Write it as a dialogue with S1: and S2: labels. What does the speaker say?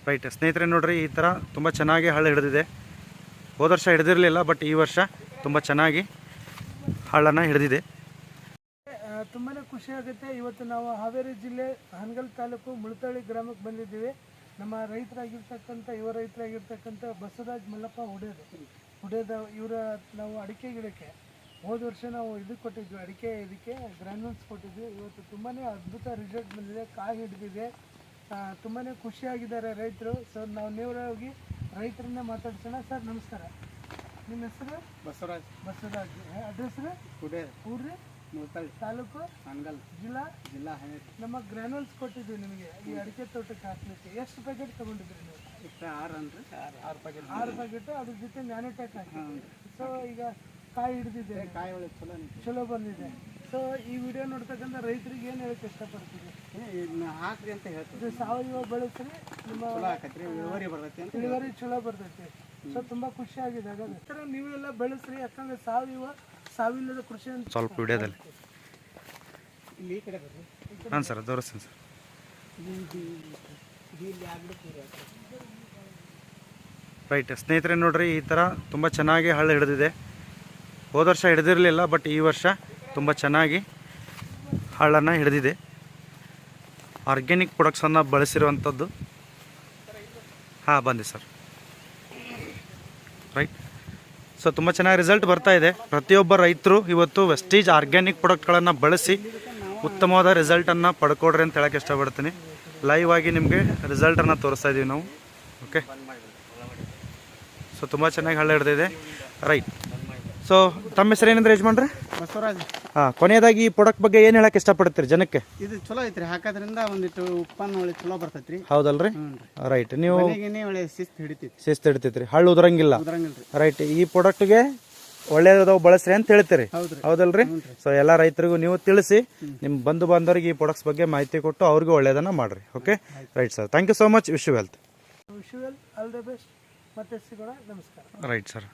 S1: Right ಸ್ನೇಹಿತರೆ ನೋಡ್ರಿ, ಈ ಥರ ತುಂಬ ಚೆನ್ನಾಗಿ ಹಳ್ಳ ಹಿಡಿದಿದೆ. ಹೋದ ವರ್ಷ ಹಿಡಿದಿರಲಿಲ್ಲ, ಬಟ್ ಈ ವರ್ಷ ತುಂಬ ಚೆನ್ನಾಗಿ ಹಳ್ಳನ ಹಿಡಿದಿದೆ.
S2: ತುಂಬಾ ಖುಷಿ ಆಗುತ್ತೆ. ಇವತ್ತು ನಾವು ಹಾವೇರಿ ಜಿಲ್ಲೆ ಹಾನಗಲ್ ತಾಲೂಕು ಮುಳತಳ್ಳಿ ಗ್ರಾಮಕ್ಕೆ ಬಂದಿದ್ದೀವಿ. ನಮ್ಮ ರೈತರಾಗಿರ್ತಕ್ಕಂಥ ಬಸವರಾಜ್ ಮಲ್ಲಪ್ಪ ಹುಡೇದ ಇವರ ನಾವು ಅಡಿಕೆ ಗಿಡಕ್ಕೆ ಹೋದ ವರ್ಷ ನಾವು ಇದು ಕೊಟ್ಟಿದ್ವಿ, ಅಡಿಕೆ ಇದಕ್ಕೆ ಗ್ರ್ಯಾನ್ಯೂಲ್ಸ್ ಕೊಟ್ಟಿದ್ವಿ. ಇವತ್ತು ತುಂಬಾ ಅದ್ಭುತ ರಿಸಲ್ಟ್ ಬಂದಿದೆ, ಕಾಯಿ ಹಿಡಿದಿದೆ. ತುಂಬಾ ಖುಷಿಯಾಗಿದ್ದಾರೆ ರೈತರು. ಸರ್ ನಾವು ನೇರವಾಗಿ ರೈತರನ್ನ ಮಾತಾಡ್ಸೋಣ. ಸರ್ ನಮಸ್ಕಾರ, ನಿಮ್ಮ ಹೆಸರು?
S3: ಬಸವರಾಜ್.
S2: ಅಡ್ರೆಸ್ ಊರ್ರಿ?
S3: ಮುಳತಳ್ಳಿ
S2: ತಾಲೂಕು
S3: ಹಾನಗಲ್ ಜಿಲ್ಲಾ ಹಾವೇರಿ.
S2: ನಮ್ಮ ಗ್ರ್ಯಾನ್ಯೂಲ್ಸ್ ಕೊಟ್ಟಿದ್ವಿ ನಿಮಗೆ ಈ ಅಡಿಕೆ ತೋಟಕ್ಕೆ ಹಾಕ್ಲಿಕ್ಕೆ. ಎಷ್ಟು ಪ್ಯಾಕೆಟ್ ತಗೊಂಡಿದ್ರಿ ನೀವು?
S3: 6 ಪ್ಯಾಕೆಟ್.
S2: 6 ಪ್ಯಾಕೆಟ್, ಅದ್ರ ಜೊತೆ ನ್ಯಾನೋಟೆಕ್ ಹಾಕಿ. ಸೊ ಈಗ ಕಾಯಿ ಹಿಡಿದಿದೆ,
S3: ಕಾಯಿ ಒಳ್ಳೆ
S2: ಚಲೋ ಬಂದಿದೆ. ಸೊ ಈ ವಿಡಿಯೋ ನೋಡ್ತಕ್ಕಂಥ ರೈತರಿಗೆ ಏನು ಹೇಳಕ್ಕೆ ಇಷ್ಟಪಡ್ತೀವಿ?
S3: ಹಾಕ್ರಿ ಅಂತ ಹೇಳ್ತೀವಿ.
S2: ಸಾವಯವ ಬೆಳೆಸ್ರಿ, ನಿಮ್ಮ ಇಳುವರಿ ಚಲೋ ಬರ್ತೈತಿ. ಸೊ ತುಂಬಾ ಖುಷಿ ಆಗಿದೆ. ಹಾಗಾದ್ರೆ ನೀವೆಲ್ಲ ಬೆಳೆಸ್ರಿ, ಯಾಕಂದ್ರೆ ಸಾವಿಲ್ಲದ ಕೃಷಿ ಅಂತ.
S1: ಸ್ವಲ್ಪ ವಿಡಿಯೋದಲ್ಲಿ
S3: ಇಲ್ಲಿ ಈ ಕಡೆ ಬರ್ರಿ.
S1: ಹಾಂ ಸರ್, ತೋರಿಸ್ತೀನಿ ಸರ್. ರೈಟ್ ಸ್ನೇಹಿತರೆ ನೋಡ್ರಿ, ಈ ಥರ ತುಂಬ ಚೆನ್ನಾಗಿ ಹಳ್ಳ ಹಿಡಿದಿದೆ. ಹೋದ ವರ್ಷ ಹಿಡಿದಿರಲಿಲ್ಲ, ಬಟ್ ಈ ವರ್ಷ ತುಂಬ ಚೆನ್ನಾಗಿ ಹಳ್ಳನ ಹಿಡಿದಿದೆ. ಆರ್ಗ್ಯಾನಿಕ್ ಪ್ರೊಡಕ್ಟ್ಸನ್ನು ಬಳಸಿರುವಂಥದ್ದು. ಹಾಂ ಬಂದಿ ಸರ್. ರೈಟ್, ಸೊ ತುಂಬ ಚೆನ್ನಾಗಿ ರಿಸಲ್ಟ್ ಬರ್ತಾ ಇದೆ. ಪ್ರತಿಯೊಬ್ಬ ರೈತರು ಇವತ್ತು ವೆಸ್ಟೀಜ್ ಆರ್ಗ್ಯಾನಿಕ್ ಪ್ರಾಡಕ್ಟ್ಗಳನ್ನು ಬಳಸಿ ಉತ್ತಮವಾದ ರಿಸಲ್ಟನ್ನು ಪಡ್ಕೊಡ್ರಿ ಅಂತ ಹೇಳಕ್ಕೆ ಇಷ್ಟಪಡ್ತೀನಿ. ಲೈವ್ ಆಗಿ ನಿಮಗೆ ರಿಸಲ್ಟನ್ನು ತೋರಿಸ್ತಾ ಇದ್ದೀವಿ ನಾವು. ಓಕೆ, ಸೊ ತುಂಬ ಚೆನ್ನಾಗಿ ಹಳ್ಳ ಹಿಡಿದಿದೆ. ರೈಟ್, ಸೊ ತಮ್ಮ ಹೆಸರು ಏನಂದ್ರೆ ಯಜಮಾನ್ರೆ?
S3: ಬಸವರಾಜ್.
S1: ಹಾಂ, ಕೊನೆಯದಾಗಿ ಈ ಪ್ರಾಡಕ್ಟ್ ಬಗ್ಗೆ ಏನು ಹೇಳಕ್ಕೆ ಇಷ್ಟಪಡ್ತೀರಿ ಜನಕ್ಕೆ?
S3: ಇದು ಚಲೋ ಐತ್ರಿ, ಹಾಕೋದ್ರಿಂದ ಒಂದಿಟ್ಟು ಉತ್ಪನ್ನ ಒಳ್ಳೆ ಚಲೋ ಬರ್ತೈತ್ರಿ.
S1: ಹೌದಲ್ರಿ? ರೈಟ್, ನೀವು
S3: ಒಳ್ಳೆ ಶಿಸ್ತು
S1: ಹಿಡಿತೈತ್ರಿ, ಹಳ್ಳು ಉದ್ರಂಗಿಲ್ಲ.
S3: ಉದ್ರಂಗಿಲ್ರಿ.
S1: ರೈಟ್, ಈ ಪ್ರಾಡಕ್ಟ್ಗೆ ಒಳ್ಳೇದಾವ್ ಬಳಸ್ರಿ ಅಂತ ಹೇಳ್ತೀರಿ,
S3: ಹೌದ್ರಿ?
S1: ಹೌದಲ್ರಿ? ಸೊ ಎಲ್ಲ ರೈತರಿಗೂ ನೀವು ತಿಳಿಸಿ, ನಿಮ್ಮ ಬಂಧು ಬಾಂಧವರಿಗೆ ಈ ಪ್ರಾಡಕ್ಟ್ಸ್ ಬಗ್ಗೆ ಮಾಹಿತಿ ಕೊಟ್ಟು ಅವ್ರಿಗೂ ಒಳ್ಳೇದನ್ನ ಮಾಡ್ರಿ. Okay, right sir, thank you so much. Wish you wealth.
S2: All the best. ಮತ್ತೆ ಸಿಗೋಣ. ನಮಸ್ಕಾರ.
S1: Right sir.